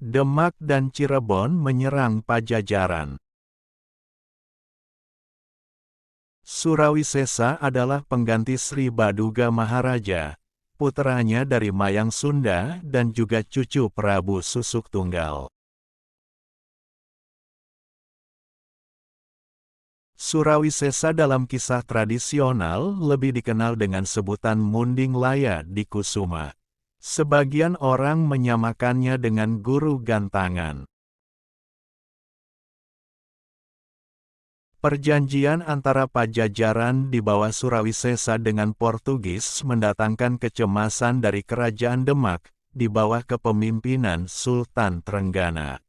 Demak dan Cirebon menyerang Pajajaran. Surawisesa adalah pengganti Sri Baduga Maharaja, puteranya dari Mayang Sunda dan juga cucu Prabu Susuk Tunggal. Surawisesa dalam kisah tradisional lebih dikenal dengan sebutan Munding Laya di Kusuma. Sebagian orang menyamakannya dengan Guru Gantangan. Perjanjian antara Pajajaran di bawah Surawisesa dengan Portugis mendatangkan kecemasan dari Kerajaan Demak di bawah kepemimpinan Sultan Trenggana.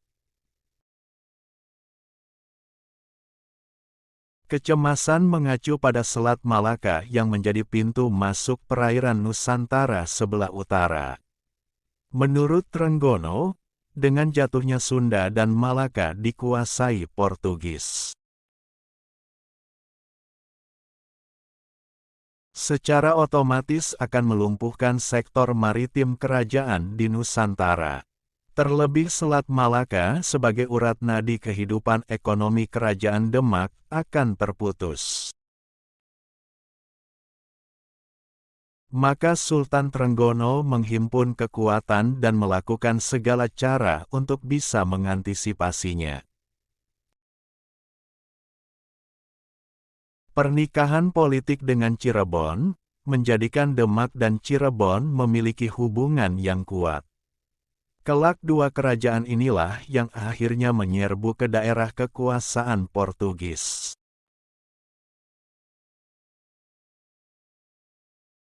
Kecemasan mengacu pada Selat Malaka yang menjadi pintu masuk perairan Nusantara sebelah utara. Menurut Trenggono, dengan jatuhnya Sunda dan Malaka dikuasai Portugis, secara otomatis akan melumpuhkan sektor maritim kerajaan di Nusantara. Terlebih Selat Malaka sebagai urat nadi kehidupan ekonomi Kerajaan Demak akan terputus. Maka Sultan Trenggono menghimpun kekuatan dan melakukan segala cara untuk bisa mengantisipasinya. Pernikahan politik dengan Cirebon menjadikan Demak dan Cirebon memiliki hubungan yang kuat. Kelak dua kerajaan inilah yang akhirnya menyerbu ke daerah kekuasaan Portugis.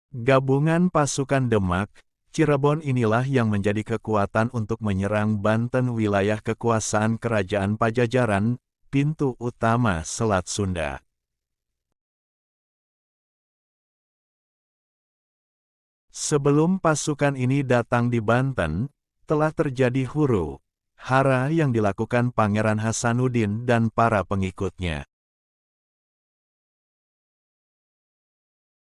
Gabungan pasukan Demak, Cirebon inilah yang menjadi kekuatan untuk menyerang Banten, wilayah kekuasaan Kerajaan Pajajaran, pintu utama Selat Sunda. Sebelum pasukan ini datang di Banten, telah terjadi huru-hara yang dilakukan Pangeran Hasanuddin dan para pengikutnya.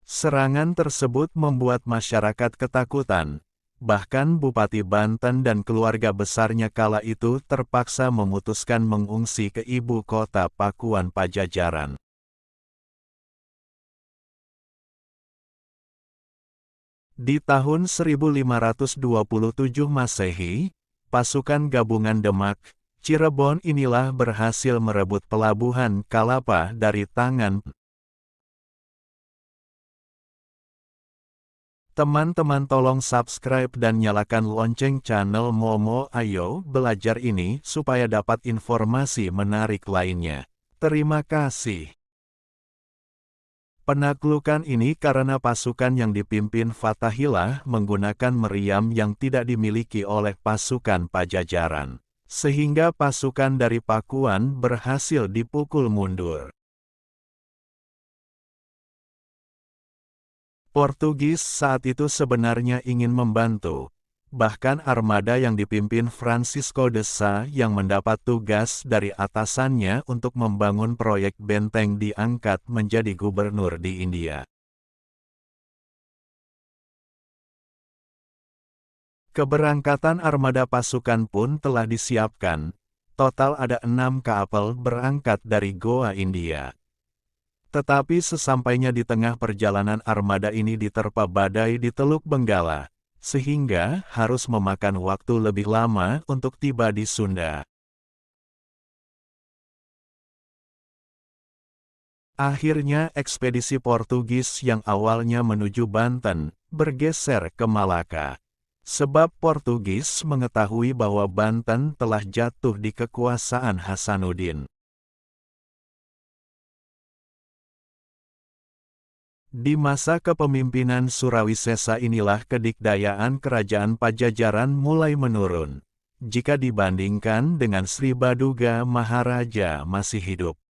Serangan tersebut membuat masyarakat ketakutan, bahkan Bupati Banten dan keluarga besarnya kala itu terpaksa memutuskan mengungsi ke ibu kota Pakuan Pajajaran. Di tahun 1527 Masehi, pasukan gabungan Demak, Cirebon inilah berhasil merebut pelabuhan Kalapa dari tangan. Teman-teman tolong subscribe dan nyalakan lonceng channel Momo Ayo Belajar ini supaya dapat informasi menarik lainnya. Terima kasih. Penaklukan ini karena pasukan yang dipimpin Fathahillah menggunakan meriam yang tidak dimiliki oleh pasukan Pajajaran, sehingga pasukan dari Pakuan berhasil dipukul mundur. Portugis saat itu sebenarnya ingin membantu, bahkan armada yang dipimpin Francisco de Sá yang mendapat tugas dari atasannya untuk membangun proyek benteng diangkat menjadi gubernur di India. Keberangkatan armada pasukan pun telah disiapkan, total ada 6 kapal berangkat dari Goa, India. Tetapi sesampainya di tengah perjalanan armada ini diterpa badai di Teluk Benggala, sehingga harus memakan waktu lebih lama untuk tiba di Sunda. Akhirnya ekspedisi Portugis yang awalnya menuju Banten, bergeser ke Malaka. Sebab Portugis mengetahui bahwa Banten telah jatuh di kekuasaan Hasanuddin. Di masa kepemimpinan Surawisesa inilah kedikdayaan Kerajaan Pajajaran mulai menurun, jika dibandingkan dengan Sri Baduga Maharaja masih hidup.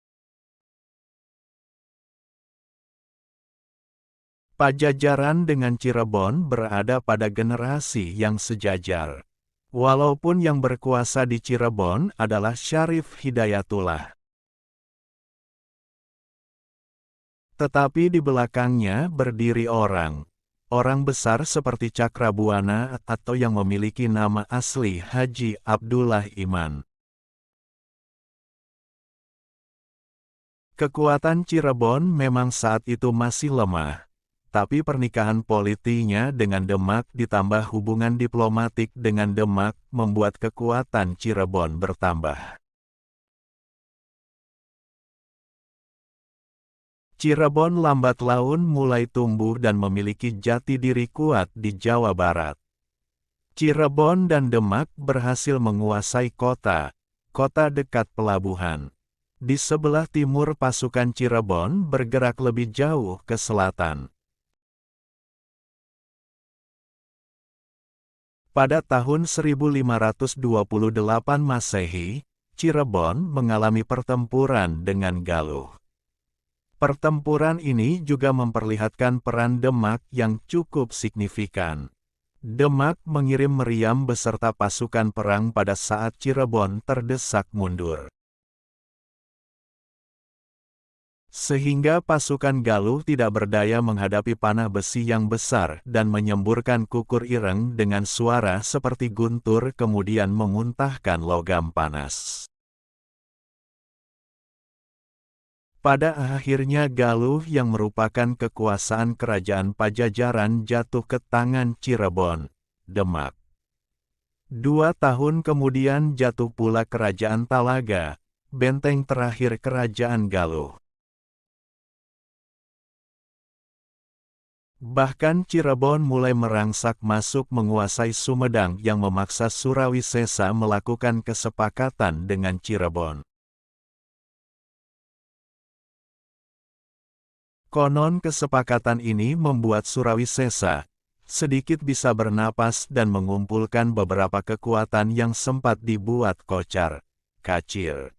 Pajajaran dengan Cirebon berada pada generasi yang sejajar. Walaupun yang berkuasa di Cirebon adalah Syarif Hidayatullah, tetapi di belakangnya berdiri orang orang besar seperti Cakrabuana atau yang memiliki nama asli Haji Abdullah Iman. Kekuatan Cirebon memang saat itu masih lemah, tapi pernikahan politiknya dengan Demak ditambah hubungan diplomatik dengan Demak membuat kekuatan Cirebon bertambah. Cirebon lambat laun mulai tumbuh dan memiliki jati diri kuat di Jawa Barat. Cirebon dan Demak berhasil menguasai kota dekat pelabuhan. Di sebelah timur pasukan Cirebon bergerak lebih jauh ke selatan. Pada tahun 1528 Masehi, Cirebon mengalami pertempuran dengan Galuh. Pertempuran ini juga memperlihatkan peran Demak yang cukup signifikan. Demak mengirim meriam beserta pasukan perang pada saat Cirebon terdesak mundur. Sehingga pasukan Galuh tidak berdaya menghadapi panah besi yang besar dan menyemburkan kukur ireng dengan suara seperti guntur kemudian memuntahkan logam panas. Pada akhirnya Galuh yang merupakan kekuasaan kerajaan Pajajaran jatuh ke tangan Cirebon, Demak. 2 tahun kemudian jatuh pula kerajaan Talaga, benteng terakhir kerajaan Galuh. Bahkan Cirebon mulai merangsak masuk menguasai Sumedang yang memaksa Surawisesa melakukan kesepakatan dengan Cirebon. Konon kesepakatan ini membuat Surawisesa sedikit bisa bernapas dan mengumpulkan beberapa kekuatan yang sempat dibuat kocar kacir.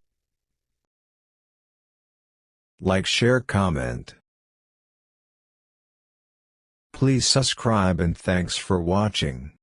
Like, share, comment. Please subscribe and thanks for watching.